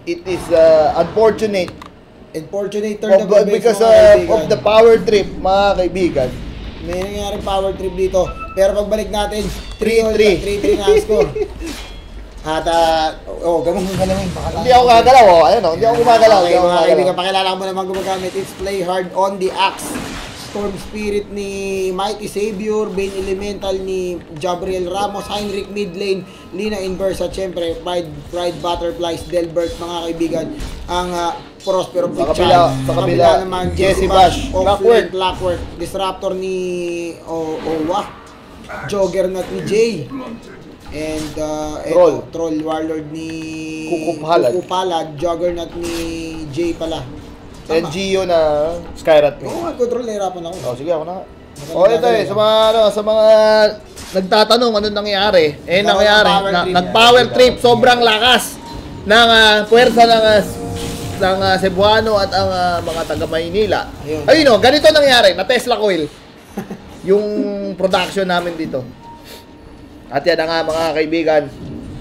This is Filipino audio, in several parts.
It is unfortunate. Unfortunate turn of events, because of the power trip, mga kaibigan. May nangyaring power trip dito. Pero pagbalik natin, 3-3 na score. At, gamang galawin. Hindi ako gagalaw, hindi ako gumagalaw. Okay, mga kaibigan, pakilala mo naman gumagamit. It's Play Hard on the Axe. Storm Spirit ni Mighty Savior, Bane Elemental ni Jabriel Ramos, Heinrich Midlane, Lina Inverse, at syempre Pride Butterflies, Delbert, mga kaibigan, ang Prospero Butchan. Sa kabila naman, Jesse Bash, Clockwork, Disruptor ni Owa, Juggernaut ni Jay, and Troll Warlord ni Kukupalad, Juggernaut ni Jay pala. And Gio na Skyrat. Oo, control, nahirapan ako. Sige, ako na. Ito sa mga nagtatanong ano nangyari. Nangyari, nag-power trip, sobrang lakas ng puwersa ng Cebuano at ang mga taga Maynila. Ayun, ganito nangyari, na Tesla coil. Yung production namin dito. At yan nga mga kaibigan.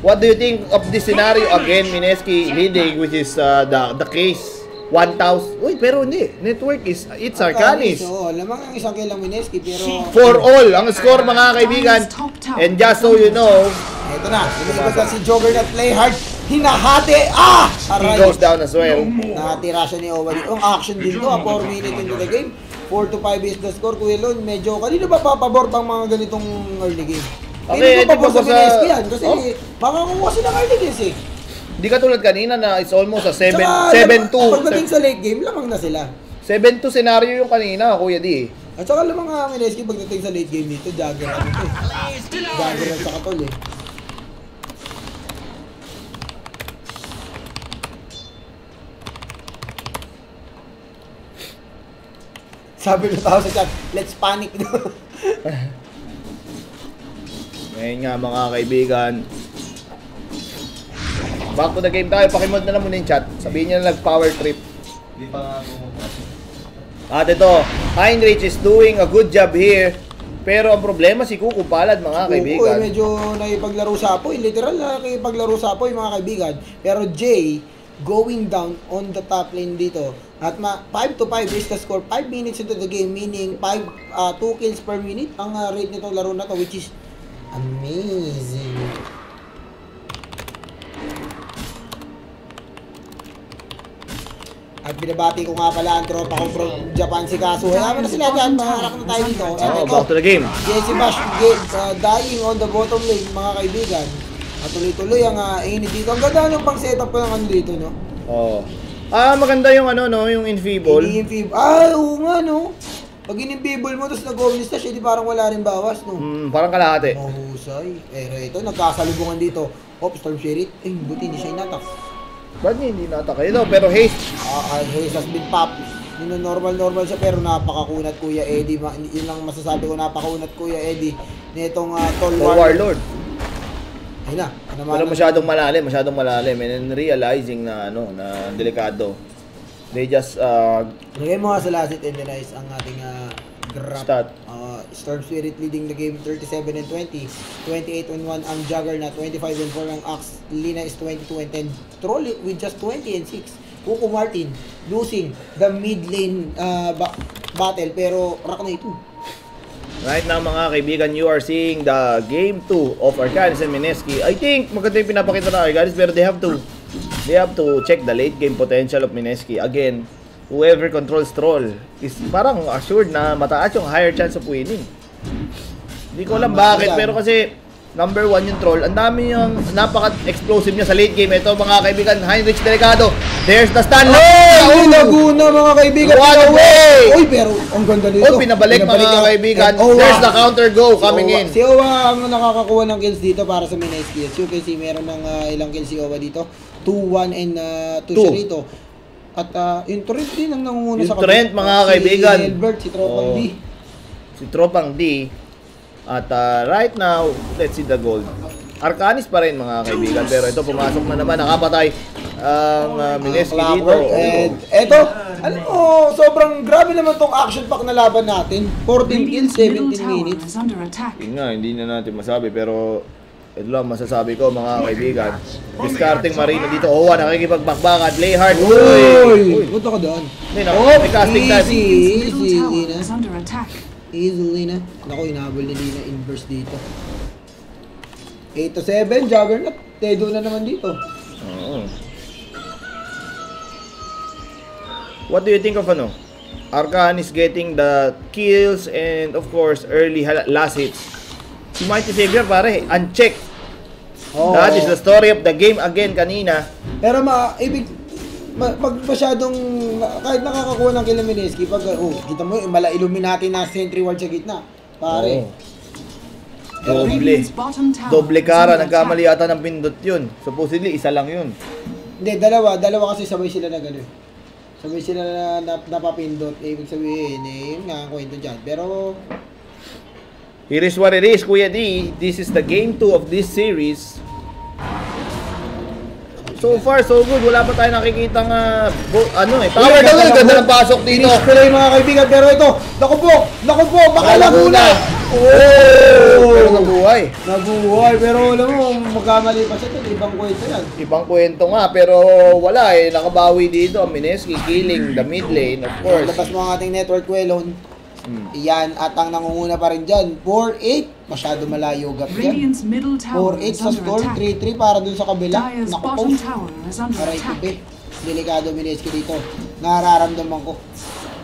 What do you think of this scenario? Again, Mineski leading, which is the case. 1,000. Uy, pero hindi. Network it's Arcanis. Oo, lamang ang isang kilang Mineski, pero... For all, ang score mga kaibigan. And just so you know, ito na, lumikot na si Juggernaut Play Hard. Hinahati! He goes down as well. Nakatira siya ni Owa. Ang action din to, 4 minutes into the game. 4 to 5 is the score. Kuya Lon, medyo, kanino ba papabor pang mga ganitong early game? Okay, hindi ko pabor sa Mineski yan. Kasi makakuha sila early games eh. Hindi katulad kanina na it's almost a 7-2. Pagdating sa late game, lamang na sila. 7-2 scenario yung kanina, Kuya D. At saka lamang nga Mineski pagdating sa late game nito, Jagger at saka tol eh. Sabi na tao sa chat, let's panic no. Ngayon nga mga kaibigan, back to the game tayo. Pakimod na lang muna yung chat. Sabihin niya na nag-power trip. Hindi pa nga At ito, Heinrich is doing a good job here. Pero ang problema si Kukupalad mga kaibigan. Medyo nakipaglaro sa apoy. Literal na nakipaglaro sa apoy mga kaibigan. Pero Jay going down on the top lane dito. At 5 to 5 is the score. 5 minutes into the game, meaning 2 kills per minute ang rate nitong laro na to, which is amazing. At binabati ko nga pala ang tropa ko from Japan si Kaso. Hayaan na sila dyan, maharap na tayo dito. Back to the game. Jesse Bash dying on the bottom lane mga kaibigan. At tuloy-tuloy ang init dito. Ang ganda ng pang setup pa ng ano dito, no? Maganda yung yung Infeeble. Oo nga, no? Pag in-Infeeble mo, tapos nag-omnis na siya, di parang wala rin bawas, no? Parang kalahati. Mahusay. Ito, nagkasalubungan dito. Storm Spirit. Buti hindi siya inatak. Ba't hindi natakay ito? Pero haste. Haste has been popped. Normal siya pero napakakunat Kuya Eddie. Yun lang masasabi ko, napakakunat Kuya Eddie nitong Tall Warlord. Ayun na. Pero masyadong malalim. And realizing na na delikado. They just Lagay mo nga sa last hit and denies ang ating stat. Storm Spirit leading the game 37 and 20, 28 and 1 ang Juggernaut, 25 and 4 ang Axe, Lina is 22 and 10, Troll with just 20 and 6, Kuko Martin losing the mid lane battle pero rock na ito. Right now mga kaibigan, you are seeing the game 2 of Arcanis and Mineski. I think maganda yung pinapakita ng Arcanis pero they have to check the late game potential of Mineski. Again, whoever controls Troll is parang assured na mataas yung higher chance of winning. Hindi ko alam bakit, pero kasi number 1 yung Troll. Ang dami yung napaka-explosive niya sa late game. Ito mga kaibigan, Heinrich Delicado. There's the stun. Laguna mga kaibigan. What away! Uy, pero ang ganda nito. Pinabalik mga kaibigan. There's the counter go coming in. Si Owa ang nakakakuha ng kills dito para sa Mineski. As you can see, meron ng ilang kills si Owa dito. 2-1 and 2 siya rito. At yung Torrent din ang nangunguna sa Torrent mga kaibigan. Si Delbert, si Tropang D. Si Tropang D. At right now, let's see the gold. Arcanis pa rin mga kaibigan. Pero ito pumasok na naman. Nakapatay ang Mineski dito. And ito, alam mo, sobrang grabe naman tong action pack na laban natin. 14 kills, 17 minutes. Yun nga, hindi na natin masabi. Pero Ito lang masasabi ko mga kaibigan. Discarding Marina dito. Owa, nakikipagbakbakan. Play hard. Uy! Punta ka doon. Hindi na. May casting time. Easy, Lina. Easy, Lina. Naku, inahabol ni Lina inverse dito. 8 to 7, Juggernaut. Tedo na naman dito. Oo. What do you think of ano? Arcan is getting the kills and of course early last hits. Si Mighty Savior pare, unchecked. Oh. That is the story of the game again kanina. Pero pag masyadong, kahit nakakakuha ng kill ng Mineski, pag, kita mo, mala Illuminati na sentry ward sa gitna. Pare. Doble kara, nagkamali ata ng pindot yun. Supposedly, isa lang yun. Hindi, dalawa kasi sabay sila na gano'n. Sabay sila na napapindot. Ibig sabihin, yun nga ang kwento dyan. Pero, here is what it is, Kuya D. This is the game 2 of this series. So far, so good. Wala pa tayo nakikita nga, power down. Ganda ng pasok dito. Finish ko lang yung mga kaibigan. Pero ito, naku po, baka Laguna. Pero nabuhay. Nabuhay, pero alam mo, magkamali pa siya ito. Ibang kwento yan. Ibang kwento nga, pero wala eh. Nakabawi dito ang Mineski, killing the mid lane, of course. Labas mo ang ating network welon. Yan, at ang nangunguna pa rin dyan. 4-8, masyado malayo gap dyan. 4-8 sa Storm, 3-3 para dun sa kabila. Naku po. Aray tibi. Delikado Mineski dito. Nararamdaman ko.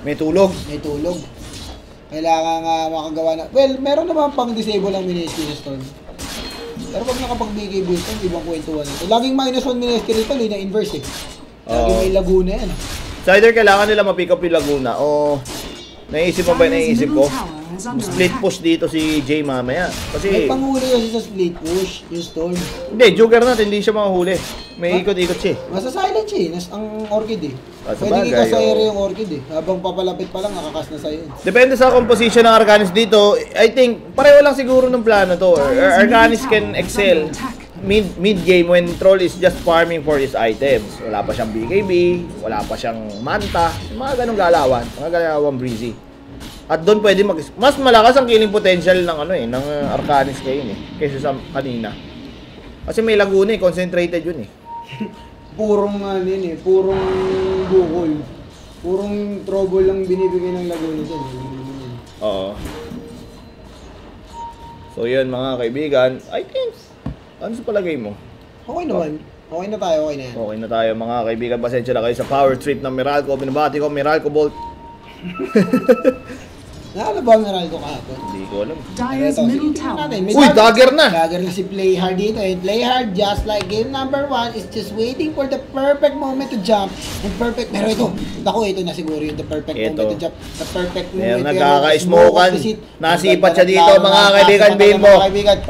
May tulog. May tulog. Kailangan nga makagawa na. Well, meron naman pang disable ang Mineski sa Storm. Pero pag nakapag-BK boost, ibang kwentuhan ito. Laging -1 Mineski dito, Lina inverse eh. Laging may Laguna yan. So either kailangan nila ma-pick up yung Laguna o naisip mo ba naisip ko? Split push dito si Jay mamaya. Kasi may panghuli kasi sa split push, yung Storm. Hindi, Juggernaut hindi siya makahuli. May ikot-ikot siya. Masa-silent siya eh, ang Orchid eh. Sa Pwede bagay, kita sa area yung Orchid eh. Habang papalapit pa lang, nakakas na sa'yo. Depende sa composition ng Arcanis dito. I think, pareho lang siguro ng plano to. Arcanis can excel mid-game when Troll is just farming for his items. Wala pa siyang BKB, wala pa siyang Manta, mga ganong galawan, mga galawang breezy. At doon pwede mas malakas ang killing potential ng ng Arcanis ngayon kaysa sa kanina. Kasi may Laguna concentrated yun Purong purong bukol. Purong trouble lang binibigay ng Laguna dyan. Oo. So yun mga kaibigan, I think, ano sa palagay mo? Okay naman. Okay na tayo, okay na yan. Okay na tayo mga kaibigan, pasensya na kayo sa power trip ng Meralco. Binabati ko, Meralco Bolt. Nakala ba ang Meralco kahapon? Hindi ko alam. Uy, dagger na! Dagger na si Playhard dito. And Playhard, just like game number 1, is just waiting for the perfect moment to jump. And perfect, pero ito na siguro yung the perfect moment to jump. The perfect moment. Nagkaka-smokan. Nasipat siya dito mga kaibigan, Bimbo.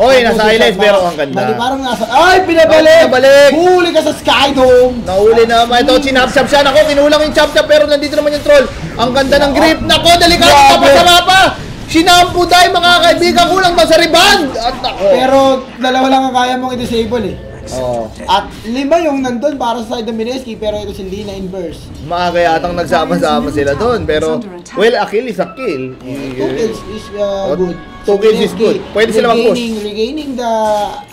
Oy, nasa-silence pero ang ganda. Parang nasa, ay, pinabalik! Huli ka sa Skydome! Nahuli naman. Ito, sinapsap siya. Nako, kinulang yung chop-chop pero nandito naman yung troll. Ang ganda ng grip. Nako, delikado pa pa! Sinampu dahil mga kaibigan, kulang ba sa rebound? At ako. Pero dalawa lang ang kaya mong i-disable eh. Oo. At 5 yung nandun para sa side ng Mineski, pero ito si Lina inverse. Maaga yatang nagsama-sama sila doon, pero well, a kill is a kill. 2 kills is good. 2 kills is good. Pwede sila mag-push. Regaining the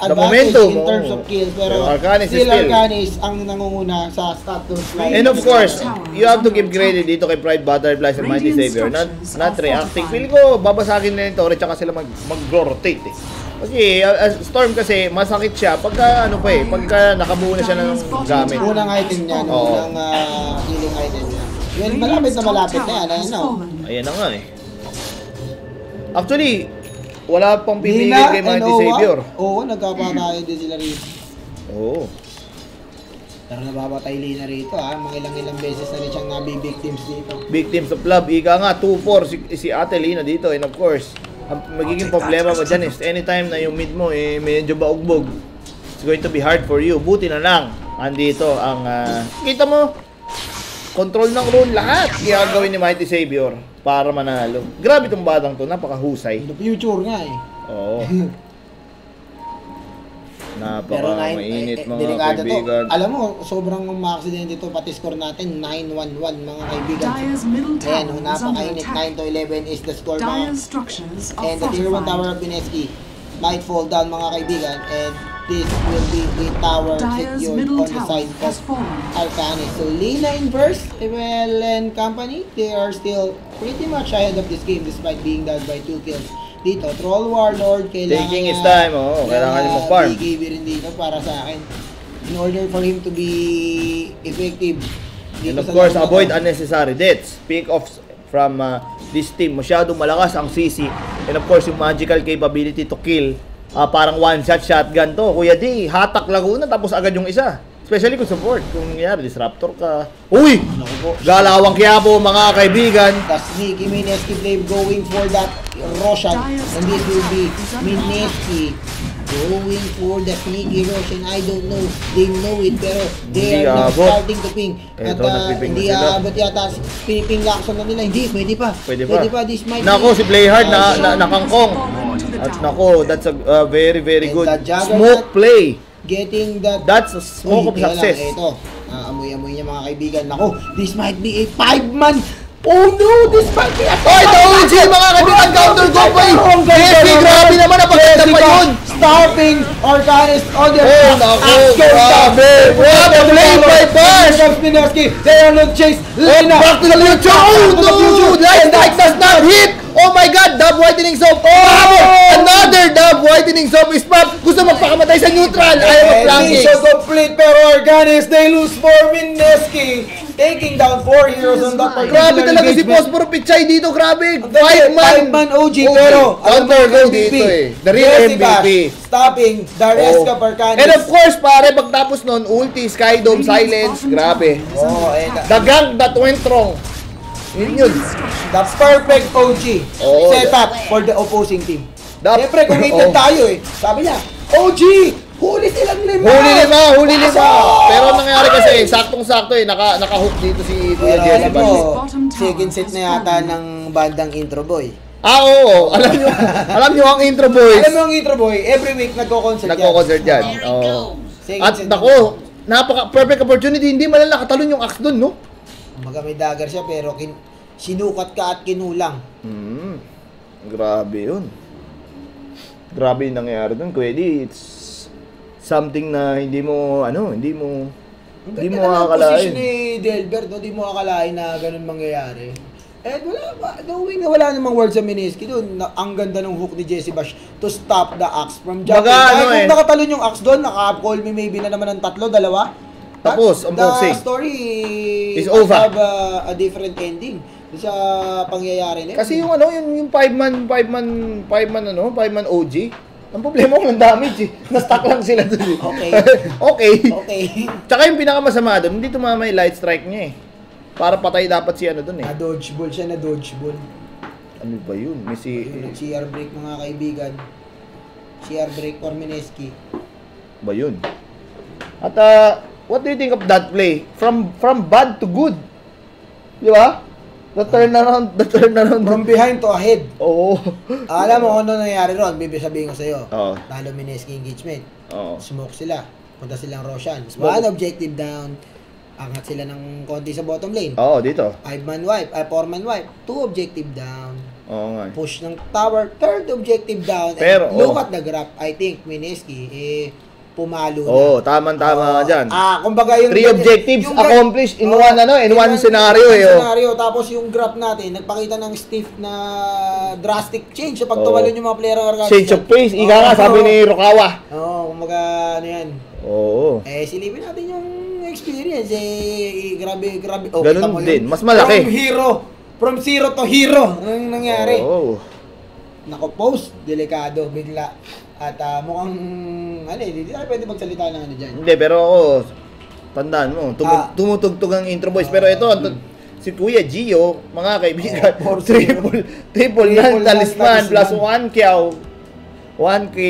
advantage momentum, in terms of kill, pero Arcanis still Arcanis ang nangunguna sa status line. And of course, you have to give credit dito kay Pride Butterflies and Mighty Savior. Not reacting. Feel ko, babasagin na yung Torre, tsaka sila mag-rotate Kasi Storm kasi masakit siya pagka pagka nakabuo na siya ng gamit. Unang item niya, unang healing item niya. Well, malapit na yan, Ayan na nga Actually, wala pang pipigil kay Mighty Savior. Oo, nagkapatayan din sila rito. Oo. Pero nababatay Lina rito mga ilang beses na rin siyang nabibictims dito. Victims of love, ika nga, 2-4 si Ate Lina dito and of course, ang magiging problema mo dyan is anytime na yung mid mo medyo baugbog, it's going to be hard for you. Buti na lang, andito ang, kita mo, control ng rune, lahat gagawin ni Mighty Savior para manalo. Grabe itong batang to, napakahusay. The future nga Oo. Napaka-mainit mga kaibigan. Alam mo, sobrang ma-accident ito, pati score natin, 9-1-1 mga kaibigan. Ayan, napaka-init, 9-11 is the score mga. And the tier 1 tower of Mineski. might fall down mga kaibigan, and this will be a tower secured on the side of Arcanis. So Lina Inverse, well, and company, they are still pretty much ahead of this game despite being down by 2 kills. Dito, Troll Warlord, kailangan Taking his time, kailangan niya mag-farm. BKB rin dito para sa akin. In order for him to be effective. And of course, avoid unnecessary deaths. Pick off from this team. Masyadong malakas ang CC. And of course, yung magical capability to kill. Parang one-shot shotgun to. Kuya D, hatak Laguna tapos agad yung isa. Especially kung support. Kung nangyari, disruptor ka. Uy! Galawang Quiapo, mga kaibigan. The sneaky Mineski Blade going for that Roshan. And this will be Mineski going for the sneaky Roshan. I don't know. They know it. Pero they are not starting to ping. At hindi aabot yata. Piniping Lakson na nila. Hindi, pwede pa. Pwede pa. This might nako, si Playhard nakangkong. At nako, that's a very, very good smoke play. Getting that. That's a smoke of success. Ito. Amoy-amoy niya mga kaibigan. Nako, this might be a 5-man. Oh no, this might be a 5-man. Ito, OG, mga kaibigan, counter go pa yun. Jesse, grabe naman, napaganda pa yun. Starving Arcanis on their grabe. What a play by Bash. They are not chased. Back to the future. Oh no, Light does not hit. Oh my God, Dub Whitening Soap. Another Dub Whitening Soap is pop. Gusto magpakamatay sa neutral. Ayaw mag-flanking. Mission complete, pero Arcanis, they lose for Mineski. Taking down 4 heroes on that particular Grabe talaga si Posporo Pichay dito, grabe. 5-man OG, pero counter go dito eh. The real MVP. Stopping Dareska Arcanis. And of course, pare, pagtapos nun, ulti, Skydome, silence, grabe. The gang that went wrong. Yun. The perfect OG setup for the opposing team. Siyempre, committed tayo eh. Sabi niya, OG! Huli silang 5! Huli lima! Pero nangyari kasi, saktong-sakto eh, naka-hook dito si Kuya Jesse. Second set na yata ng bandang Intro Boy. Oo. Alam nyo ang Intro Boys. Alam mo ang Intro Boy, every week nagko-concert yan. At nako, napaka-perfect opportunity, hindi man lang nakatalon yung axe dun, no? Kumbaga may dagger siya pero sinukat ka at kinulang. Grabe yun. Grabe yung nangyayari dun, Kuya D. It's something na hindi mo akalain. Position ni Delbert, no? Hindi mo akalain na ganun mangyayari. And knowing na wala namang word sa Mineski doon, ang ganda ng hook ni Jesse Bash to stop the axe from jumping. Kung nakatalon yung axe doon, naka-call me maybe na naman ng 3, 2. Tapos, ang boxing. The story is over. Have a different ending sa pangyayari nila. Kasi yung yung 5-man OG. Ang problema ko ng damage eh. Na-stuck lang sila doon eh. Okay. Tsaka yung pinakamasama doon, hindi tumama yung light strike niya eh. Para patay dapat si doon eh. Na-dodge ball siya, na-dodge ball. Ano ba yun? CR break mga kaibigan. CR break for Mineski. Ba yun? At what do you think of that play? From bad to good. Di ba? The turnaround. From behind to ahead. Oo. Alam mo kung ano nangyari ron, sabihin ko sa'yo. Oo. Talo Mineski engagement. Oo. Smoke sila. Punta silang Roshan. One objective down. Angat sila ng konti sa bottom lane. Oo, dito. 5-man wipe, 4-man wipe. 2 objective down. Oo nga. Push ng tower, 3rd objective down. Pero, look at the graph. I think Mineski, pumalo na. Oo, tama dyan. Kumbaga yung 3 objectives accomplished in one scenario eh. Scenario. Tapos yung graph natin, nagpakita ng stiff na drastic change sa pagtumalon yung mga player ng Arcanis. Change of pace, ika nga, sabi ni Rokawa. Kumbaga, yan. Oo. Silipin natin yung experience. Grabe. Ganun din, mas malaki. From zero to hero. Anong nangyari? Oo. Nako-post, delikado, bigla. At mukhang, hindi tayo pwede magsalita ng dyan. Hindi, pero tandaan mo, tumutugtog ang Intro Boys. Pero ito, si Kuya Gio, mga kaibigan, triple non talisman plus 1K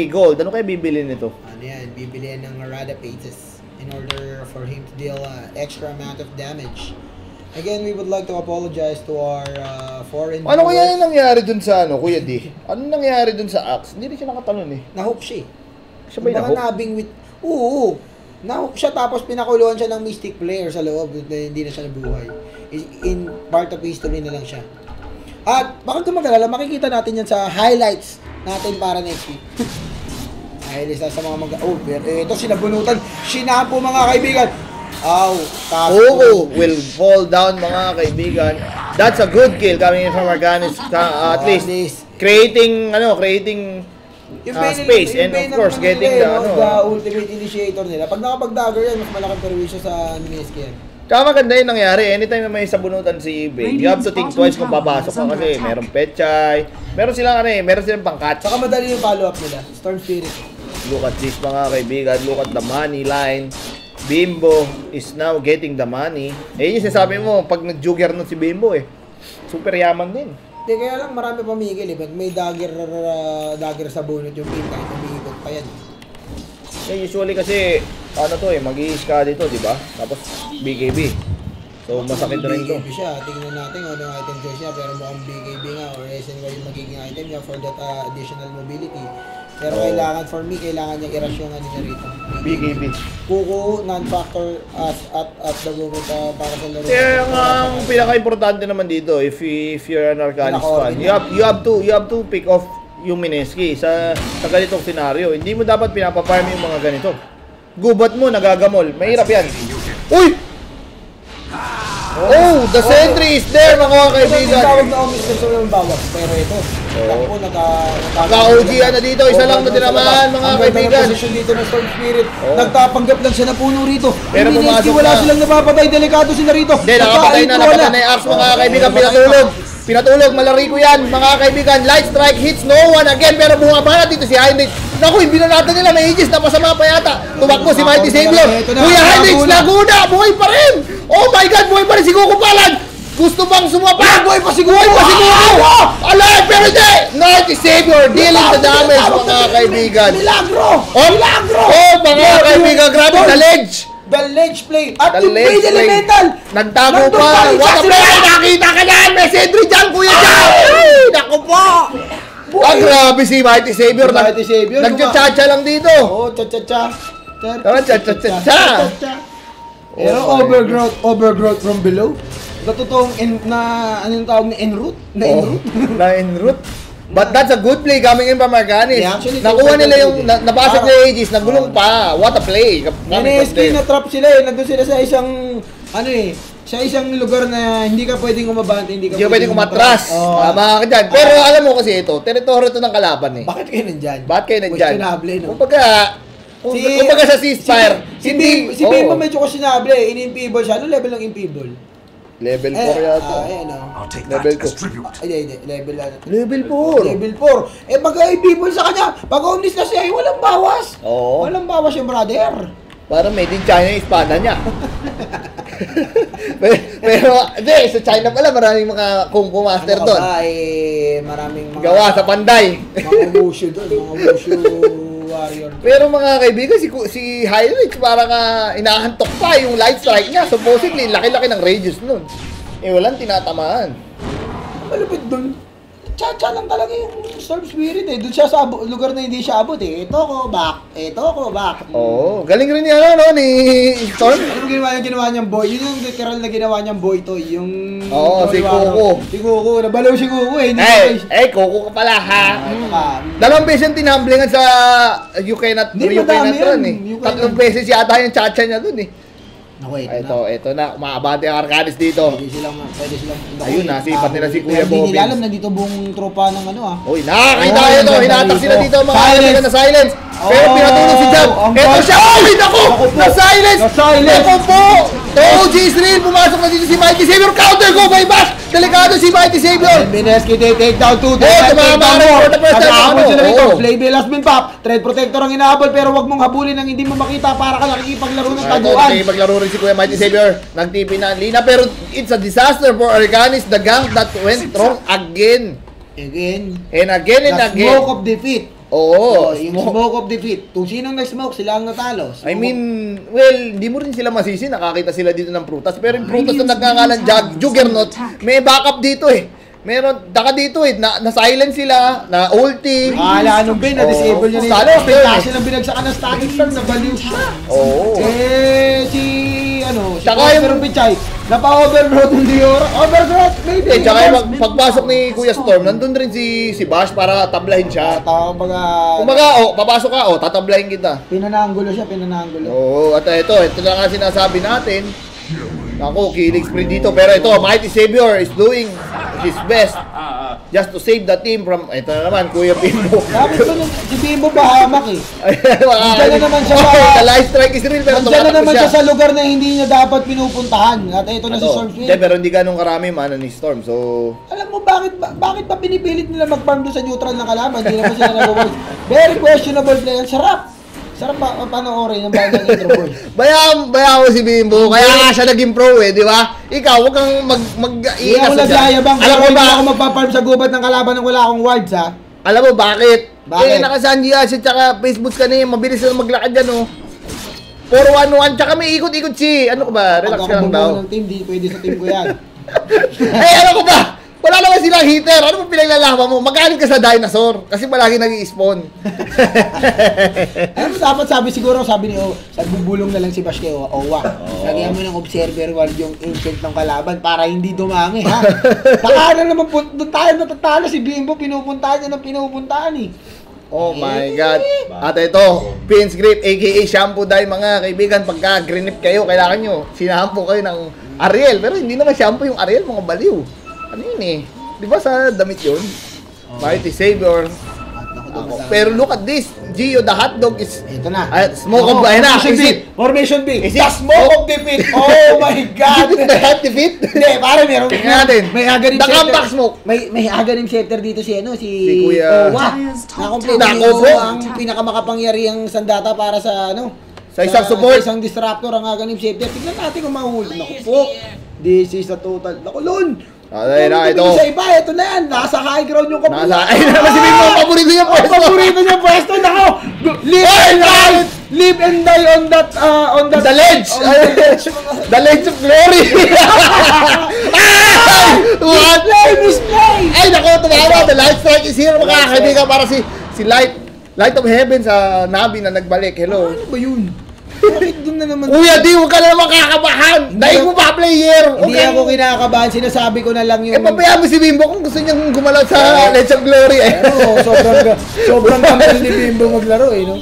gold. Ano kaya bibili nito? Bibili ng Rada Pages in order for him to deal extra amount of damage. Again, we would like to apologize to our foreign viewers. Ano kaya yung nangyari dun sa Kuya D? Ano nangyari dun sa axe? Hindi rin siya nakatalon eh. Nahook siya eh. Siya ba yung nahook? Oo. Nahook siya tapos pinakuluan siya ng Mystic player sa loob. Hindi na siya nabuhay. In part of history na lang siya. At baka kung mag-alala, makikita natin yan sa highlights natin para next week. Dahil isa sa mga oh, pero ito sinabunutan. Sinapo mga kaibigan. Ow, Coco will fall down mga kaibigan. That's a good kill coming in from Arcanis. At least creating space and of course getting the ultimate initiator nila. Pag nakapag-dagger yan, mas malaking perwisyo sa Minesk yan. Kaya maganda yung nangyari. Anytime na may sabunutan si Bane, you have to think twice kung papasok ka kasi merong Pechay, meron silang pangkat. Saka madali yung follow-up nila. Storm Spirit. Look at this mga kaibigan. Look at the money line. Bimbo is now getting the money. Eh yung sinasabi mo, pag nag-jugger si Bimbo super yaman din. Hindi, kaya lang marami pamigil But may dagger sa bunot yung pin kahit umiikot pa yan. Usually kasi, mag-i-iis ka dito, di ba? Tapos, BKB. So, masakit na rin ito. BKB siya. Tingnan natin ano yung item choice niya. Pero mukhang BKB nga or SNY yung magiging item niya for that additional mobility. Pero kailangan, for me, kailangan niya irasyonan niya rito. BKB. Kuku, non-factor at the moment para sa laro. Kaya ang pinaka-importante naman dito, if you're an Arcanis fan, you have to pick off yung Mineski sa ganitong senaryo. Hindi mo dapat pinapafarm yung mga ganito. Gubat mo, nagagamol. Mahirap yan. Uy! Oh, the sentry is there mga kaibigan. Tawag na omis na yung bawag. Pero ito, takbo, naka-OG na dito. Isa lang na tinamaan mga kaibigan. Ang position dito ng Storm Spirit. Nagtapanggap lang siya na puno rito. Pero pumasok wala silang napapatay. Delikado sila rito. Hindi, nakapatay na yung Arcs mga kaibigan. Pinatulog, malariko yan mga kaibigan. Light strike hits no one again. Pero bumaba na dito si Heinrich. Naku, yung binanatan nila may Aegis na pasama pa yata. Tumakbo si Mighty Savior. Kuya Heinrich, Laguna, buhay pa rin. Oh my God, buhay pa rin si Kuko Palad. Gusto bang sumapa? Buhay pa si Kuko. Alive, pero hindi. Mighty Savior, dealing the damage mga kaibigan. Milagro! Milagro! Oh mga kaibigan, grabe the ledge. The ledge play. At yung Blade Elemental. Nagtago pa. What a play! Nakita ka na! May Sentry dyan, Kuya Jam! Naku po! Grabe si Mighty Savior. Nagcha-cha lang dito. Oo, cha-cha-cha. Cha-cha-cha. Pero overgrowth from below. Totoong anong tawag na enroot? Na enroot? But that's a good play coming in from Arcanis. Yeah, actually, nakuha nila yung nabasag na Aegis, nagulong pa. What a play. NSK na trap sila Nandun sila sa isang sa isang lugar na hindi ka pwedeng umabante, hindi ka pwedeng umatras. Tama ka dyan. Pero alam mo kasi ito, teritoryo ito ng kalaban Bakit kayo nandyan? Questionable, no? Kumbaga sa ceasefire. Si Bimbo medyo questionable in-infeeble siya. Ano level ng infeeble? Level 4 yata. Level 2. Level 4. Level 4. Mag-i-people sa kanya. Pag omnis na siya, walang bawas. Oo. Walang bawas yung brother. Parang made in China yung espada niya. Pero, hindi, sa China pala, maraming mga Kung Fu master doon. Maraming mga... Gawa sa Panday. Mga wushu doon, mga wushu warrior. Pero mga kaibigan, si Heinrich parang inahantok pa yung light strike niya. Supposedly, laki-laki ng radius nun. Walang tinatamaan. Malupit doon. Cha-cha lang talaga yung Storm Spirit Doon siya sa lugar na hindi siya abot Ito ko back. Oo, galing rin ni ni Storm. Ano ginawa niyang boy? Yun yung literal na ginawa niyang boy toy. Yung... si Coco. Si Coco. Nabalaw si Coco Coco ka pala ha. Dalawang beses yung tinamblingan sa You Cannot Run Tatlong beses yata yung cha-cha niya dun Ito na, umaabante ang Arcanis dito. Pwede silang ayun na, sipat nila si Kuya Bobby. Hindi nila alam na dito buong tropa ng Uy, nakakita ito. Hinatak sila dito mga kaibigan na silence. Pero pinatulog si Jab. Ito siya. Uy, naku! Na-silence! Naku po! OG Israel, pumasok na dito si Mighty Savior. Counter go by bash! Delikado si Mighty Savior. Mineski take down 2. Tumama rin for the first time. Nakahabol sila rito. Playbill has been popped. Trade protector ang inahabol pero wag mong habulin nang hindi mo makita para ka nakikipaglaro ng taguan. Nakikipaglaro rin si Kuya Mighty Savior. Nagtipi na ang Lina pero it's a disaster for Arcanis. The gang that went wrong again. And again. The smoke of defeat. Oo. Yung smoke of defeat. Kung sinong nag-smoke, sila ang natalo. I mean, well, hindi mo rin sila masisi. Nakakita sila dito ng prutas. Pero yung prutas na nagngangalan Juggernaut, may backup dito Meron, dito na-silence sila, na-ulti. Anong bin, na-disable niya nila. Kasi lang binagsakan ng static stun, nabaliw siya. Oo. Si Pichay, Napa-overgrowth yung Diora. Overgrowth, maybe. Tsaka yung pagpasok ni Kuya Storm, nandun rin si Bash para tablahin siya. Kumbaga, papasok ka, tatablahin kita. Pinananggulo siya, pinananggulo. Oo, at ito na nga sinasabi natin. Ako, killing spree dito. Pero ito, Mighty Savior is doing his best just to save the team from, ito na naman, Kuya Bimbo. Sabi ko si Bimbo bahamak eh. Diyan na naman siya the live strike is real, pero diyan na naman siya sa lugar na hindi niya dapat pinupuntahan. At ito na si Storm Spirit. Pero hindi ganun karami mana ni Storm, so... Alam mo, bakit ba pinipilit nila mag-farm doon sa neutral ng kalaban? Hindi naman sila nag-work. Very questionable play. Ang sarap. Sarap pa panoorin ng bayan ng intro boy. Bayaan mo si Bimbo, kaya nga siya naging pro di ba? Ikaw, huwag kang Hindi ako nagyayabang, alam mo ba ako magpa-farm sa gubat ng kalaban nang wala akong wards ha? Alam mo bakit? Bakit? Nakasanji Acid tsaka Facebook ka na mabilis na maglakad yan 4-1-1, tsaka may ikot-ikot ano ka ba? Relax ka lang daw. Ng team, di pwede sa team ko yan. Ano ko ba? Wala naman silang hitter. Ano mo pinaglalaban mo? Magaling ka sa dinosaur. Kasi palagi nag-i-spawn. Ano dapat sabi ni O, bubulong na lang si Bash kay Owa. Lagyan mo ng observer wall yung ancient ng kalaban para hindi dumami, ha? Baka na naman doon tayo natatalo si Bimbo, pinupuntahan niya ng pinupuntahan eh. Oh my God. At ito, Pins Grip, aka Shampoo Dye, mga kaibigan. Pagka grinip kayo, kailangan nyo, sinampo kayo ng Ariel. Pero hindi naman shampoo yung Ariel, mga baliw. Ano yun Di ba sa damit yun? Mighty Savior. Pero look at this. Gio, the hotdog is... Ito na. Smoke of the... Formation B. Is it the smoke of the pit? Oh my God. Is it the hot defeat? Hindi, pare meron. Tingnan natin. May aganim the comeback smoke. May aganim scepter dito si Kuya. Owa. Na-complete ang pinakamakapangyarihang sandata para sa sa isang support. Sa isang disruptor ang aganim scepter. Tignan natin kung mahuli. Naku po. This is a total. Naku, Lon. Ito. Sa iba, ito na yan. Nasa high ground yung kapula. Ay, naman si Bimbo, paborito niya pwesto. Paborito niya pwesto. Nako. Live and die on that, The ledge. The ledge of glory. What? Misplay. Ay, nako, tumawa. The light strike is here, mga kaibigan, para si Light of Heaven sa Navi na nagbalik. Hello. Ano ba yun? Bakit doon na naman? Kuya, huwag ka na naman kakabahan. Dahil mo pa player. Hindi ako kinakabahan. Sinasabi ko na lang yung... Pabayaan mo si Bimbo kung gusto niyang gumalaw sa Ledge of Glory. Pero sobrang kamil ni Bimbo maglaro no?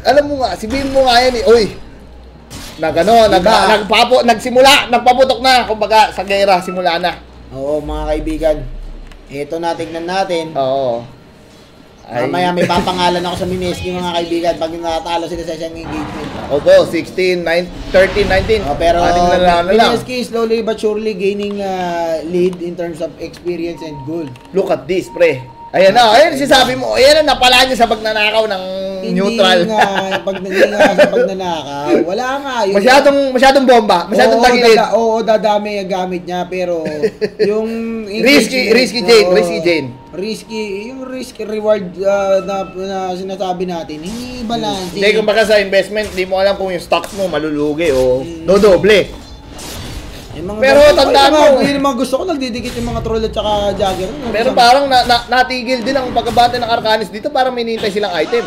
Alam mo nga, si Bimbo nga yan Uy. Nagpaputok na. Kumbaga, sa gera, simula na. Oo, mga kaibigan. Ito na, tignan natin. Oo. Mamaya may papangalan ako sa Mineski mga kaibigan pag natalo sila sa isang engagement. Opo, 16, 13, 19. Pero Mineski is slowly but surely gaining lead in terms of experience and goal. Look at this, pre. Ayan sinasabi mo. Ayan na, napala niya sa pagnanakaw ng neutral. Hindi nga, sa pagnanakaw. Wala nga. Masyadong bomba. Masyadong tagilid. Dadami ang gamit niya. Pero, yung... risky Jane. Yung risk reward na sinasabi natin, hindi balance. Hindi, kumbaga sa investment, hindi mo alam kung yung stocks mo malulugi o dodoble. Pero tandaan mo, yung mga gusto ko, nagdidikit yung mga troll at saka jagger. Pero parang natigil din ang pagbabante ng Arcanis dito, parang may hinihintay silang item.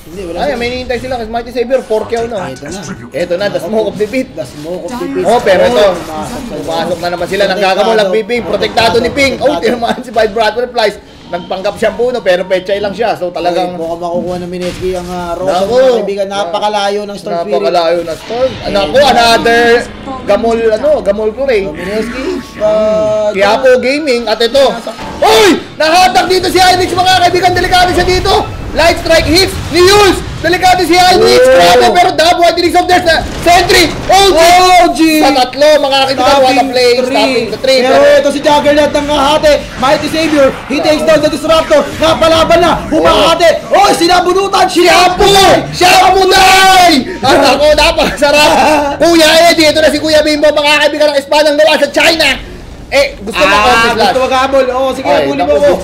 Hindi, wala. May hinihintay sila kasi Mighty Savior, 4K no. Ito na, the smoke of the pit. Pero ito, pumasok na naman sila, nanggagamol ang Ping, protektado ni Ping. Tinamaan si Five Butterflies. Nagpanggap siyang puno pero pechay lang siya. So talagang mukhang makukuha ng Mineski ang Rosa mga kaibigan. Napakalayo ng Storm Spirit. Napakalayo ng Storm. Another Gamol Play. Mineski. Quiapo Gaming at ito. Uy! Nahatak dito si Hynix mga kaibigan. Delikado siya dito. Light strike hits ni Yules. Delikado si Hynix. Grabe pero double white release of death na Sentry. OG! Sa tatlo mga kaibigan. What a play. Stopping the tree. Pero ito si Juggernaut ng hate. Mighty Savior. He takes down the Disruptor. Napalaban na. Humahate. Sinabunutan. Shampoo Dye! At ako, napakasarap. Kuya Eddie. Ito na si Kuya Bimbo. Mga kaibigan ng espadang gawa sa China. Gusto mo contest last? Gusto mag-habol. Sige, huli mo ko.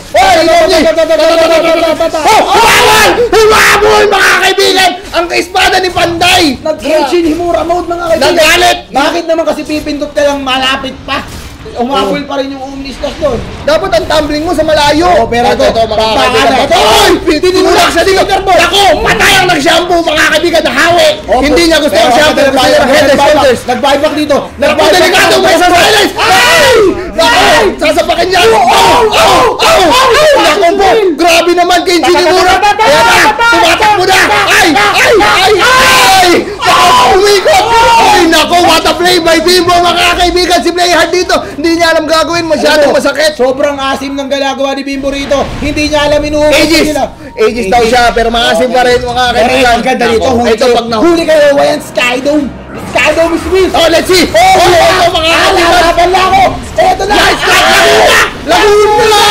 Humabol mga kaibigan! Ang kaespada ni Panday! Nag-Kenshin Himura mode mga kaibigan. Nagalit! Bakit naman kasi pipindot ka lang malapit pa? umabol pa rin yung Omnislash doon. Dapat ang tumbling mo sa malayo. Oo, pero ito, mga baka kaibigan. na ito. Ay! Tinulak siya dito. Ako! Patay ang nag-shampoo, mga kaibigan, nahawi. Hindi niya gusto ang shampoo. Gusto niya ng head and shoulders. Nag-buyback dito. Delikado mo sa silence! Ay! Ay! Sasapakin niya! Naku po! Grabe naman kay Jinimura! Kaya na! Tumatakbo na! Ay! Ay! Ay! Ay! Umikot! Ay! Naku! What a play by Bimbo, mga kaibigan! Si Playhard dito! Hindi niya alam gagawin! Masyadong masakit! Sobrang asim ng ginagawa ni Bimbo rito. Hindi niya alam inuubos nila. Aegis daw siya, pero maasim pa rin, mga kaibigan. Ang ganda dito. Ito pag Huli kayo. Wayan Skydome. Skydome is Swiss. Oh, let's see! Oh, mga kaibigan! Halapan na ako. Eto na. Nice strike! Laguna!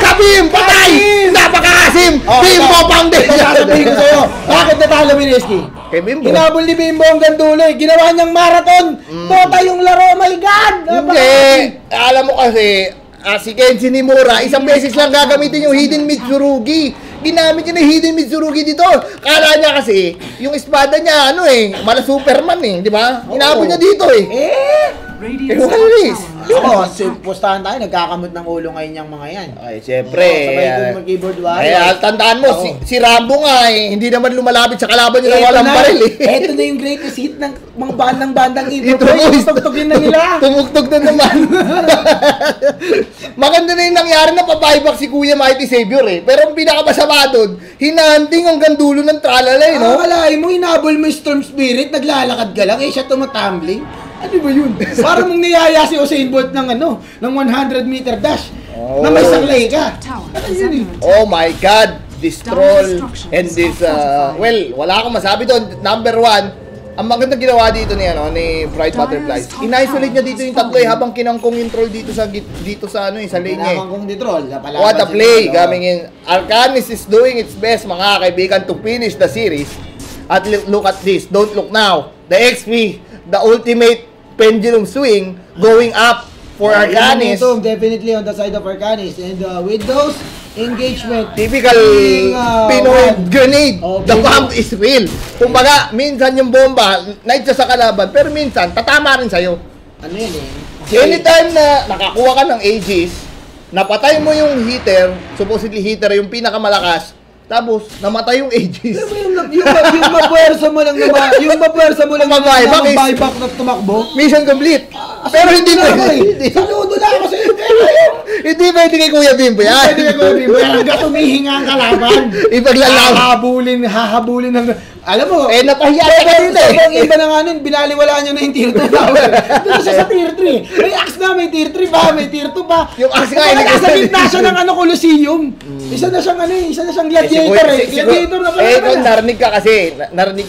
Kabim! Patay! Napaka-asim! Bimbo Foundation! Sasabihin ko sa'yo, bakit natalo Mineski? Kay Bimbo? Hinabol ni Bimbo hanggang dulo eh. Ginawa niyang marathon. Dota yung laro. My God! Hindi! Alam mo kasi, si Kenshi Nimura, isang beses lang gagamitin yung Hidden Mitsurugi. Ginamit niya na Hidden Mitsurugi dito. Kala niya kasi, yung espada niya, mala Superman di ba? Hinabol niya dito Oo, pustahan tayo. Nagkakamot ng ulo ngayon yung mga yan. Ay, syempre. Sabay ko mag-keyboard warrior. Kaya tandaan mo, si Rambo nga hindi naman lumalapit sa kalaban niya na walang baril Ito na yung greatest hit ng mga bandang intro. Tugtugin na nila. Tumugtog na naman. Maganda na yung nangyari na pa-buyback si Kuya Mighty Savior Pero ang pinakamasama doon, hinanting hanggang dulo ng tralala no? Alay mo, hinabol mo yung Storm Spirit, naglalakad ka lang, siya tumatumbling. Ano ba yun? Parang mong niyaya si Usain Bolt ng ng 100-meter dash. Na may saklay ka. Ano yun Oh my God! This troll and this, wala akong masabi doon. Number one, ang magandang ginawa dito ni Bright Butterflies. In-isolate niya dito yung tatlo habang kinangkong yung troll dito sa lane niya. Kinangkong di troll. What a play! Arcanis is doing its best, mga kaibigan, to finish the series. At look at this. Don't look now. The XP, the ultimate pendulum swing going up for Arcanis. Definitely on the side of Arcanis. And with those engagement, typical Pinoy grenade. The bomb is real. Kumbaga, minsan yung bomba, night sa kalaban, pero minsan, tatama rin sa'yo. Ano yun Anytime na nakakuha ka ng Aegis, napatay mo yung hitter, supposedly hitter yung pinakamalakas, tapos namatay yung Aegis. Yung mapuwersa mo lang buyback na tumakbo. Mission complete. Pero hindi pwede. Saludo na ako sa'yo. Hindi pwede kay Kuya Bimbo yan. Hindi pwede kay Kuya Bimbo. Hanggang tumihinga ang kalaban. Ipaglalaban. Hahabulin ng... Alam mo, napahiya ka dito Ang iba na nga nun, binaliwala niya na yung tier 2 tower. Doon siya sa tier 3. May axe na, may tier 3 pa, may tier 2 pa. Yung axe nga, nasa gitna siya ng Colosseum. Isa na siyang gladiator Gladiator na pala. Kung narinig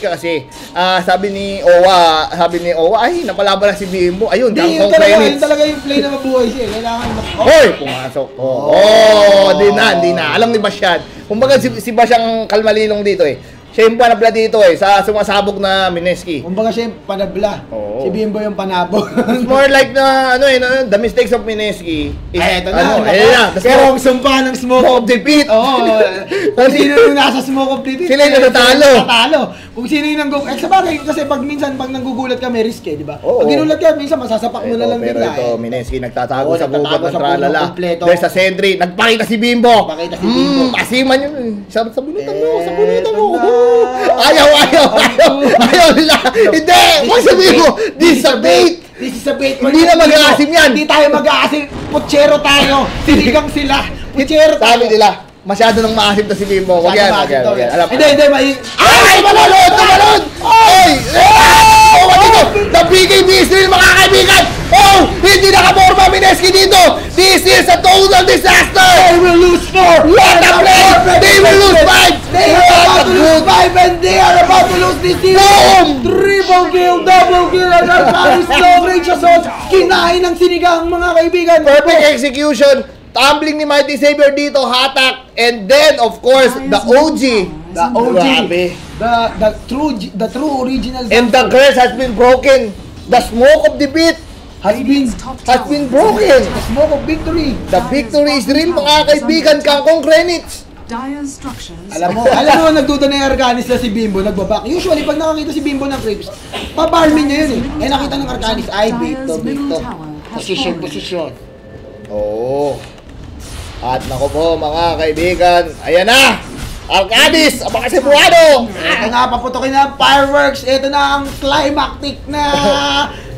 ka kasi. Sabi ni Owa, ay, napalaban na si Bimbo. Ayun, yun talaga yung play na mabuhay siya. Kailangan Hoy! Pumasok. Hindi na. Alam ni Basyad. Kumbaga si Basyang kalmalilong dito Siya yung panabla dito sa sumasabog na Mineski. Kumbaga siya yung panabla. Si Bimbo yung panabog. It's more like na, the mistakes of Mineski. Ito na. Pero ang sumpa ng smoke of defeat. Kung sino yung nasa smoke of defeat. Sila yung natatalo. Kung sino yung nanggugulat. Sabagay, kasi pag minsan, pag nanggugulat ka, may risk di ba? Pag ginulat ka, minsan masasapak mo na lang bigla. Pero ito, Mineski, nagtatago sa gubat ng tralala. There's a Sentry. Nagpakita si Bimbo. Asiman yun. Sabunutan mo. Ayaw nila. Hindi, wag sabihin mo, this is a bait. Hindi na mag-aasim yan. Hindi tayo mag-aasim. Putsero tayo. Sinigang sila. Putsero tayo. Sabi nila, masyado nang maasim to si Bimbo. Wag yan. Hindi. Ay, tumalon! Ay! The PKB Israel, mga kaibigan! Hindi nakaporma Mineski dito! This is a total disaster! They will lose 4! What a play! They will lose 5! They are about to lose 5 and they are about to lose this series! Boom! Triple kill, double kill, and Arcanis long range assault! Kinain ng sinigang, mga kaibigan! Perfect execution! Tumbling ni Mighty Savior dito, hatak, and then of course, the OG. The true original. And the curse has been broken. The smoke of defeat has been broken. The smoke of victory. The victory is real, mga kaibigan. Kangkong Krenitz. Alam mo, nagduda na yung Arcanis na si Bimbo, nagbabak. Usually, pag nakakita si Bimbo ng creeps, pabarmin niya yun nakita ng Arcanis, ay, bait to. Posisyon. Oo. At nako po mga kaibigan, ayan na! Arcanis, ang mga Cebuano! Ito na, paputokin na ang fireworks. Ito na ang climactic na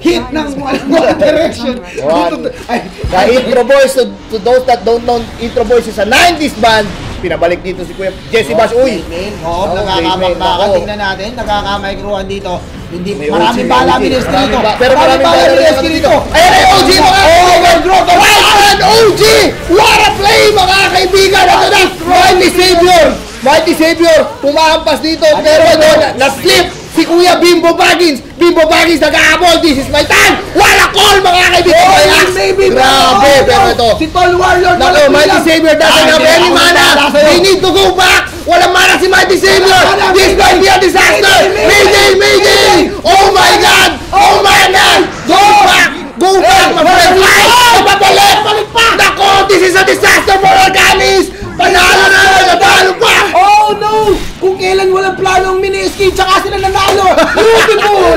hit ng One Direction. The Intro Boys, to those that don't know, Intro Boys is a 90s band. Pinabalik dito si Kuya Jesse Bash. Uy! Oo, nakakapagbakan. Tingnan natin, nakaka-microan dito. Hindi, maraming OG, bala OG. ministry dito. Pero maraming bala ministry dito. Ayan na yung OG mga kaibigan! Wild OG! What a play mga kaibigan! Ito na! Mighty Savior! Pumahampas dito pero na-slip si Kuya Bimbo Baggins! Bimbo Baggins nag-aabol! This is my time! Wala call mga kaibigan! Grabe! Pero ito! Si Tall Warrior! Naku, Mighty Savior doesn't have any mana! They need to go back! Walang mana si Mighty Savior! This might be a disaster! Mayday! Oh my God! Oh my God! Go back! Go back! Mag-fly! Pabalik! Naku! This is a disaster for Arcanis! Panalo na! Natalo pa! Oh no! Kung kailan walang plano ang mini-escape, tsaka sila nanalo!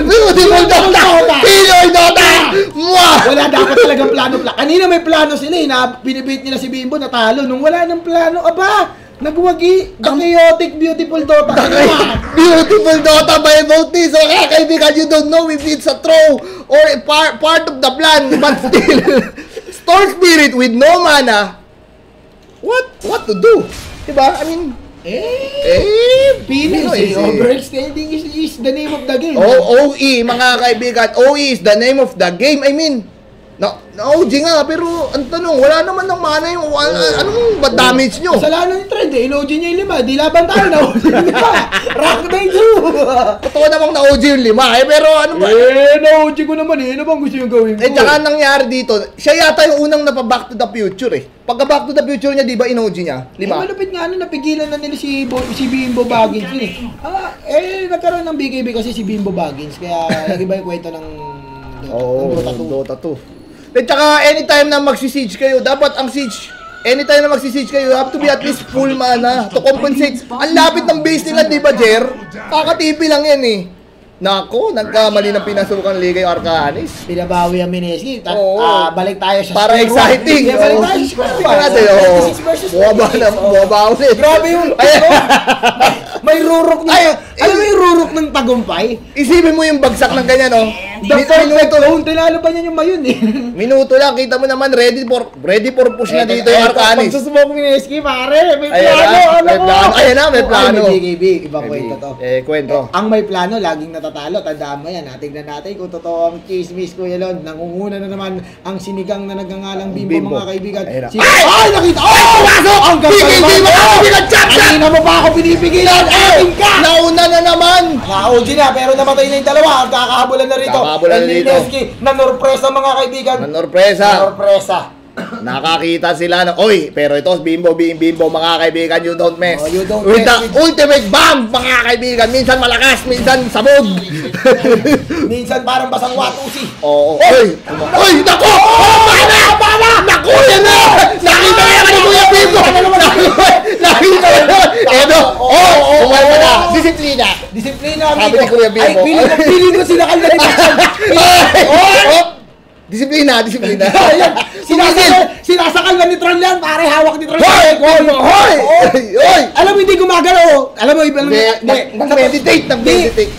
Beautiful Dota! Pinoy Dota! Mwah! Wala dapat talagang plano. Kanina may plano sila eh, na binibait nila si Bimbo, natalo. Nung wala ng plano, aba! Nagwagi, the chaotic, beautiful Dota. Beautiful Dota by Votis. So kaibigan, you don't know if it's a throw or a part of the plan, but still, Storm Spirit with no mana, what to do? Diba? I mean, Pinoy, overextending is the name of the game. OE, mga kaibigan, OE is the name of the game. I mean, OG nga, pero ang tanong, wala naman ng mana yung, anong ba damage nyo? Kasalanan yung trend eh, in-OG niya yung 5, di laban tayo na OG yung 5. Rock na yung 2. Totoo namang na OG yung 5 pero ano ba? Na-OG ko naman eh, ano bang gusto yung gawin ko? Tsaka nangyari dito, siya yata yung unang napa-Back to the Future eh. Pagka Back to the Future niya, di ba in-OG niya? 5? Malupit nga napigilan na nila si Bimbo Baggins yun eh. Nagkaroon ng BKB kasi si Bimbo Baggins, kaya nag-iba yung kwento ng Dota 2. At saka anytime na magsi-siege kayo, dapat ang siege, anytime na magsi-siege kayo, you have to be at least full mana to compensate. Ang lapit ng base nila, di ba, Jer? Kakatipi lang yan eh. Nako, nagkamali ng pinasukan liga yung Arcanis. Pinabawi ang Mineski. Balik tayo sa para exciting. Balik tayo sa square one. Buwaba ulit. Grabe yung may rurok ng alam mo yung rurok ng tagumpay? Isipin mo yung bagsak ng ganyan, oh. Minuto lang, tinalo pa niya yung mayon eh. Minuto lang, kita mo naman ready for push na dito yung Arcanis. Pagsusubok Mineski, pare, may plano. Ayan na, may plano. BKB, ibang kwento to. Kwento. Ang may plano, laging natatalo. Tandaan mo yan. Tingnan natin kung totoo ang chismis, Kuya Lon. Nangunguna na naman ang sinigang na nagngangalang Bimbo, mga kaibigan. Ay, nakita! Oh! Pasok! Ang kanina mo pa ako pinipigilan! Ating ka! Nauna na naman! Na-OG na, pero namatay na yung dalawa. Ang kakahabulan na rito. Nanorpresa, mga kaibigan. Nanorpresa. Nakakita sila ng, oy, pero ito, Bimbo, mga kaibigan, you don't mess. You don't with mess the ultimate bomb, mga kaibigan. Minsan malakas, minsan sabog. Minsan parang basang watusi. Oo. Oy, naku! Bala! Naku, yan na! Nakita mo yan ni Kuya Bimbo! Nakita mo yan! Edo, umalma na. Disiplina, amigo. Sabi ni Kuya Bimbo. Ay, piling ko sinakal na rin. Disiplina. Sinasakal na ni Tron yan, pare, hawak ni Tron. Hoy! Alam mo, hindi gumagalaw. Alam mo, nag-meditate.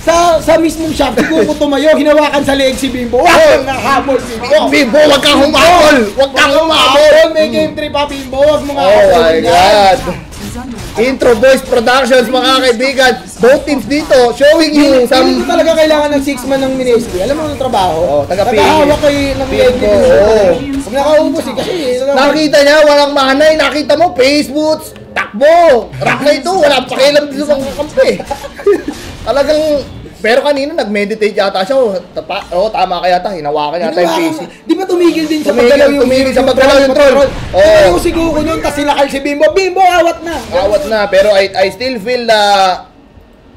Sa mismong shop, kung tumayo, hinawakan sa leeg si Bimbo. Nahamol si Bimbo. Bimbo, wag kang humabol. May game trip pa, Bimbo. Wag mo nga. Oh my God. Intro Boys Productions, mga kaibigan. Both teams dito, showing you some... Hindi ko talaga kailangan ng 6-man ng Mineski. Alam mo ng trabaho? Tagahawak kayo ng Mineski. Huwag nakaubos eh, kasi... Nakita niya, walang manay. Nakita mo, face boots, takbo. Rock na ito, wala pakialam dito sa kampi. Talagang... Pero kanina nag-meditate yata siya. Tama kaya yata. Hinawakan yata yung PC. Di ba tumigil din sa paggalaw yung troll? Tumigil siguro ko yun, tapos sinakal si Bimbo. Bimbo, awat na. Pero I still feel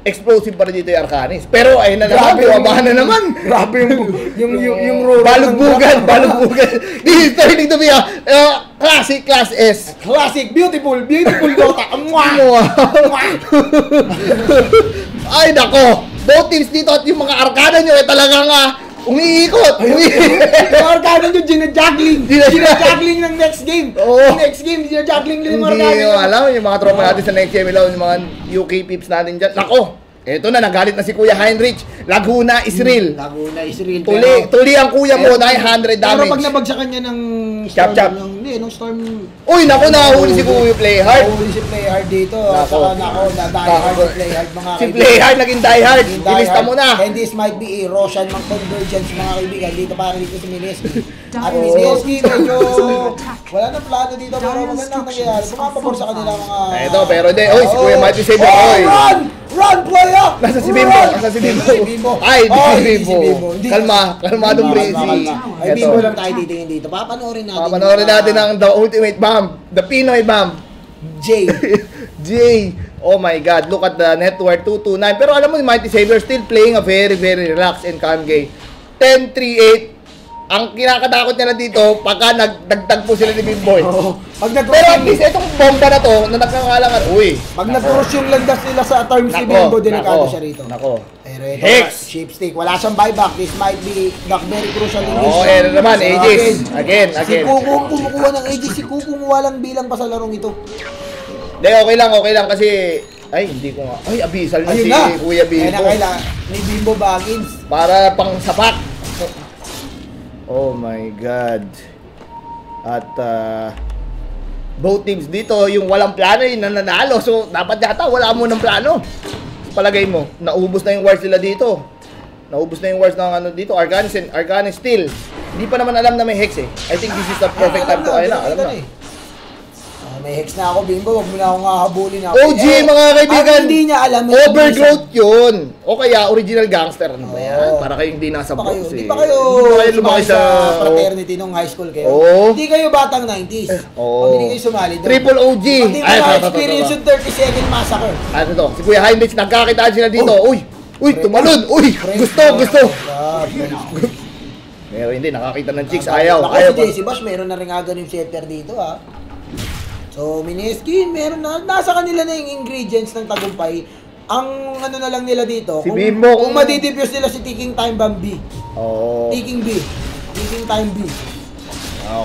explosive pa rin dito yung Arcanis. Pero ayun na naman, buwabahan na naman. Grabe yung ruro. Balugbugan. This is turning to be a classic class S. Classic, beautiful Dota. Ay, nako. Both teams dito at yung mga arkada nyo talagang Umiikot! Yung Arcana nyo, gina-juggling. Gina-juggling ng next game. Oo. Next game, gina-juggling din yung Hindi Arcana. nyo alam, yung mga tropa natin sa next MLO, yung mga UK peeps natin dyan. Nako! Eto na, nagalit na si Kuya Heinrich. Laguna is real. Laguna is real. Tuli ang kuya mo, 900 damage. Pero pag nabagsak kanya ng Chop, chop. nung storm. Uy, naku, nahuli si Kuya Playhard. Nahuli si Playhard dito. Nako. Saka nako, na-die hard si Playhard mga Si Playhard naging diehard. Ilista mo na. And this might be a Roshan mang convergence mga kaibigan. Dito para dito si Mineski. At Mineski medyo wala nang plano dito pero magandang nangyayari. Pumapabor sa kanila mga... Eto, pero hindi. Uy, si Kuya Mighty Saber. Uy. Run, player! Nasa si Bimbo. Nasa si Bimbo. Ay, di si Bimbo. Kalma. Kalmadong Breezy. Ay, Bimbo lang tayo titingin dito. Papanoorin natin. Papanoorin natin ang The Ultimate Bomb. The Pinoy Bomb. J. J. Oh my God. Look at the net worth 229. Pero alam mo, Mighty Saber still playing a very, very relaxed and calm game. 10-3-8. Ang kinakatakot niya na dito, pagka nagdagdag po sila ni Bimboy. Pag Pero at least itong bomba na to, na nagkakalangan, uy. Pag nag-cross yung landas nila sa terms ni Bimbo, delikado siya rito. Nako. Pero ito, Hex! Sheepstick. Wala siyang buyback. This might be very crucial in this. Oo, naman, Aegis. Again. Si Kuko kumukuha ng Aegis. Si Kuko walang bilang pa sa larong ito. Hindi, okay lang kasi... Ay, hindi ko nga. Ay, abisal na Ayun si na. Kuya Bimbo. Kaya na kailangan ni Bimbo Baggins. Para pang sapak. Oh my God. At both teams dito, yung walang plano yung nananalo. So, dapat yata wala mo ng plano. Palagay mo, naubos na yung wars nila dito. Naubos na yung wars ng ano dito. Arcanis still. Hindi pa naman alam na may hex eh. I think this is the perfect time to, alam na. May hex na ako, Bimbo. Huwag mo na akong hahabulin ako. OG, mga kaibigan. Hindi niya alam. Overgrowth yun. O kaya, original gangster. Ano ba yan? Para kayong hindi nasa box eh. Hindi pa kayo lumaki sa fraternity nung high school kayo. Oo. Hindi kayo batang 90s. Oo. Hindi kayo sumali doon. Triple OG. Hindi mo na-experience yung 30-second massacre. Ano to? Si Kuya Heinrich, nagkakitaan sila dito. Uy, tumalon. Uy, gusto. Pero hindi, nakakita ng chicks. Ayaw. Si JC Bash, meron na rin agad yung scepter dito ha. So, Mineski, meron na. Nasa kanila na yung ingredients ng tagumpay. Ang ano na lang nila dito, Si Bimbo, kung madidifuse nila si Ticking Time Bomb B. Oo. Ticking B. Ticking Time B.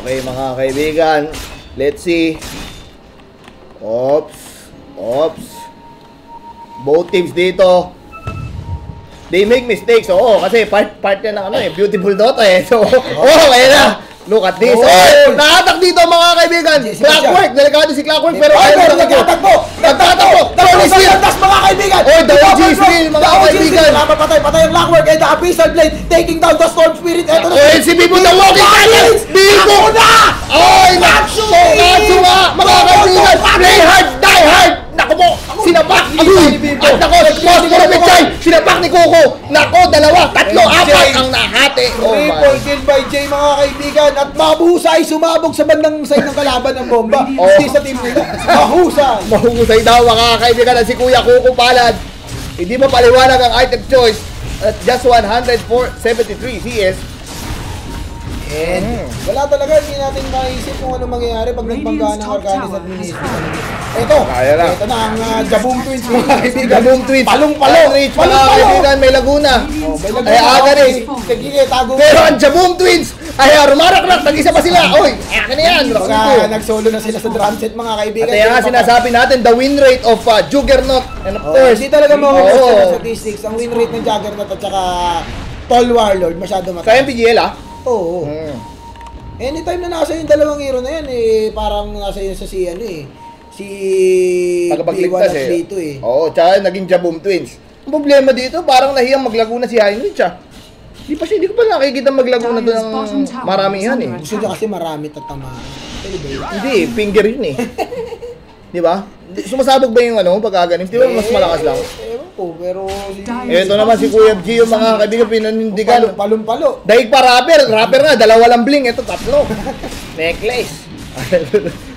Okay, mga kaibigan. Let's see. Oops. Both teams dito. They make mistakes. Oo, kasi part yan ng ano eh. Beautiful Dota eh. So, ayan na. Look at this. Oh, nakatak dito mga kaibigan. Clockwork. Delikado si Clockwork. Pero ayaw na nagtatakbo. Tony Steel. Tas mga kaibigan. Oh, the OG Steel mga kaibigan. Patay ang Clockwork. And the Abyssal Blade taking down the Storm Spirit. Eto na. Oh, si Bibo the Walking Titans. Bibo na. Ay, Katsu nga mga kaibigan. Play hard, die hard. Naku po, sinapak. Agoy. At nako, Phosphor Pichay. Sinapak ni Coco. Nako, dalawa, tatlo, apat ang nahati. Oh my. Triple kill by Jay mga kaibigan. At mahusay sumabog sa bandang side ng kalaban ng bomba. Hindi sa team nila. Mahusay. Mahusay daw mga kaibigan at si Kuya Coco Palad. Hindi mo paliwanag ang item choice at just 173 CS. And wala talaga, hindi natin maisip kung ano mangyayari pag nagbangga ng Arcanis at Minispi. Ito na ang Jaboom Twins mga kaibigan. Jaboom Twins. Palong-palo. Mga kaibigan, may Laguna. Ay, Aganis. Pero ang Jaboom Twins, ay rumarak-rak, nag-isa pa sila. Oy, akin na yan. Nagsolo na sila sa drum set mga kaibigan. At kaya nga sinasabi natin, the win rate of Juggernaut. And of course, hindi talaga mawawala sa statistics. Ang win rate ng Juggernaut at saka Tall Warlord, masyado mataas. Sa MPGL Oo. Anytime na nasa yung dalawang hero na yan, parang nasa yun sa si tagapagligtas B1 at B2 Oo, tsaka naging Jaboom Twins. Ang problema dito, parang nahiyang maglaguna si Heinrich Hindi ko pa nakikita maglaguna doon ng maramihan Gusto niya kasi marami tatamaan. Hindi, finger yun Di ba? Sumasabog ba yung pagkaganis? Di ba mas malakas lang? Ewan ko, pero... Ito naman si Kuya G, yung mga kaibigan pinanindigan. Palong-palo. Daig pa rapper nga, dalawa lang bling, ito tatlo. Necklace.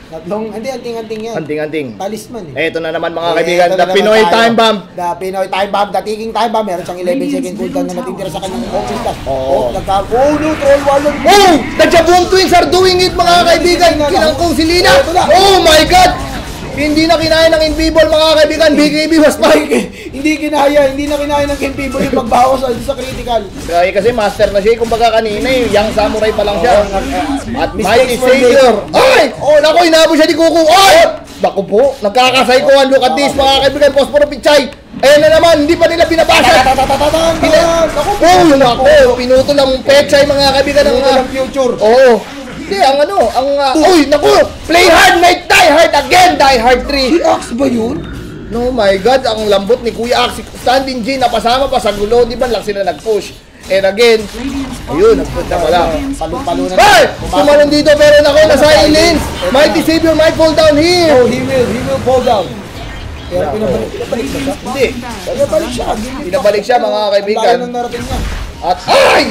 Tatlong, hindi, anting-anting yan. Anting-anting. Talisman Ito na naman mga kaibigan, the Pinoy Time Bomb. The Pinoy Time Bomb, the Ticking Time Bomb. Meron siyang 11 second cooldown na natitira sa kanyang office task. Oh, no, Troll Warlord. Oh, the Jaboom Twins are doing it mga kaibigan. Kinangkong si Lina. Oh my God. Hindi na kinaya ng Invisible mga kaibigan. BKB was fine. Hindi na kinaya ng Invisible yung pagbawas sa critical. Kaya kasi master na siya. Kumbaga kanina yung samurai pa lang siya. At Mighty Mistakes were Savior. made. Ay! Oh, naku, inabo siya ni Kuku. Ay! Naku po, nagkakasaykoan. Look at this mga kaibigan. Posporo Pichay. Ayan na naman, hindi pa nila binabasag. Oh, naku, pinuto ng Pechay mga kaibigan ng future. Oo. Hindi, uy, naku, play hard, night die hard again, die hard 3. Si Axe ba yun? No my God, ang lambot ni Kuya Axe. Standing G, napasama pa sa gulo, di ba lang sila nag-push. And again, ayun, nag-push na pala. Palo-palo na. Hey! Tumalon dito, pero nako, na-silence. Mighty Savior might fall down here. Oh, he will fall down. Pero pinabalik ba siya? Hindi, Pinabalik siya. pinabalik siya mga kaibigan. Ang narating niya. At, ay!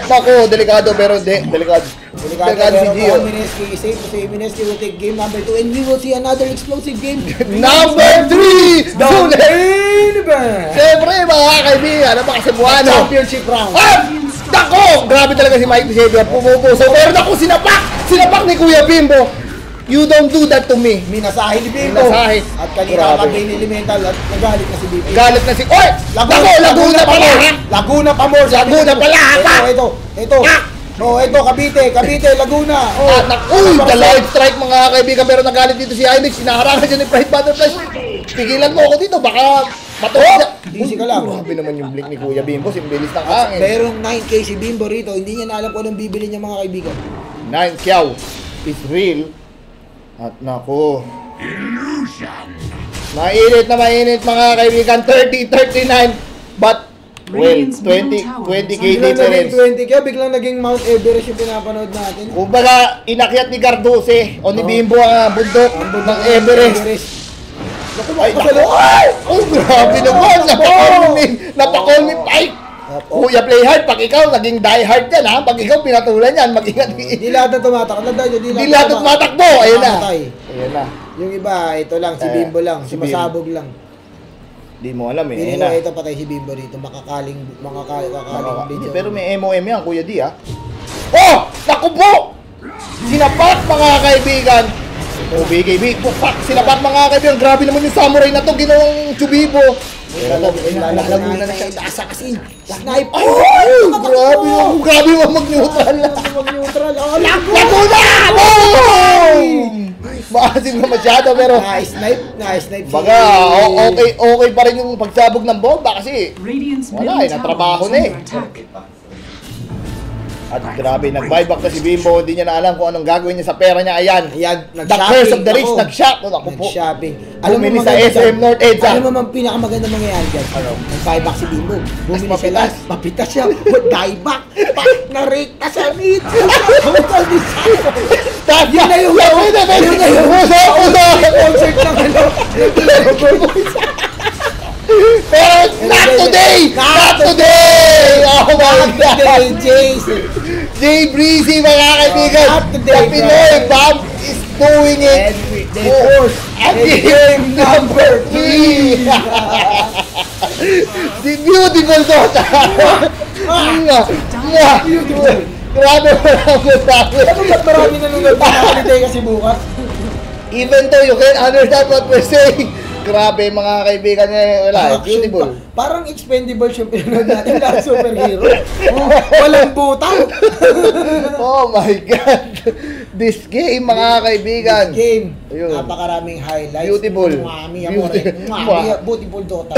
Nako, delikado, pero hindi, delikado. Delikado si Gio. Mineski is safe to say Mineski will take game number 2 and we will see another explosive game. Number 3! The main event! Siyempre mga kaibigan, napakasibuano. Championship round. Ah! Nako! Grabe talaga si Mighty Savior. Pumupuso. Pero naku, sinapak! Sinapak ni Kuya Bimbo. You don't do that to me. Minasahe ni Bimbo. Minasahe. At kanina Grabe. mag-gain elemental at nagalit na si Bimbo. Galit na si... Oy! Nako! Laguna pala! Laguna pa more. Laguna pala, ha? Ito. Oh, ito, Cavite, Laguna. Oh. At uy! The live strike mga kaibigan. Pero nagalit dito si Alex. Sinaharangan siya ni Pride Butterflies. Pigilan mo ako dito. Baka matuwa siya. Easy ka lang. Grabe naman yung blink ni Kuya Bimbo. Simbilis ng hangin. Merong 9K si Bimbo rito. Hindi niya na alam kung anong bibili niya mga kaibigan. 9 Kiao is real. At nako. Mainit na mainit mga kaibigan. 30-39. But, well, 20k Biglang naging difference. 20 kaya biglang naging Mount Everest yung pinapanood natin. Kumbaga, inakyat ni Carduce o ni Bimbo ang bundok ng Everest. Ay, naku. Ay! Oh, grabe naman. Napakol ni Pike. Kuya play hard. Pag ikaw, naging die hard yan ha. Pag ikaw pinatulan yan, mag-ingat. Hindi lahat na tumatakbo. Hindi lahat na tumatakbo. Ayun na. Mamatay. Ayun na. Yung iba, ito lang, si Bimbo lang. si Sumasabog lang. Di mo alam eh. Hindi Ayun na. ito patay si Bimbo rito. Makakaling video. Pero may MOM yan, Kuya D ha. Oh! Naku po! Sinapak mga kaibigan. Oh, BKB. Fuck! Sinapak mga kaibigan. Grabe naman yung samurai na to. Ginawang Chubibo. Laguna na siya itaasa kasi. Snipe. Ay! Grabe yung mag-neutral na. Mag-neutral. Oh, Laguna! Boom! Maasim na masyado pero Na-snipe. baga, okay pa rin yung pagsabog ng bomba kasi wala eh, natrabaho na eh. At grabe, nag-buyback na si Bimbo, hindi niya na alam kung anong gagawin niya sa pera niya. Ayan, The Curse of the Rich, nag-shop. Ako po. Nag-shopping. Bumili sa SM North Edsa. Alam mo man pinakamaganda mangyayari dyan? Nag-buyback si Bimbo. Bumili siya mapitas. lang. Mapitas siya. Buyback. Na-rate sa meat. Total disaster. Yun na yung concert ng ano. Pero not today! Not today! Oh my God! Jay Breezy mga kaibigan! Not today, The Pinoy bro. Bob is doing it! They force. At game number 3! The beautiful Dota! Beautiful. Grabe mo lang Ano ba't marami nanonood na holiday kasi bukas? Even though you can understand what we're saying, grabe mga kaibigan niya, wala, beautiful. Parang Expendables yung pinanood natin, lahat superhero. Walang butang. Oh my God! This game mga kaibigan. Game. Ayun. Napakaraming highlights. Beautiful. Mwami, amore. Mwami, beautiful Dota.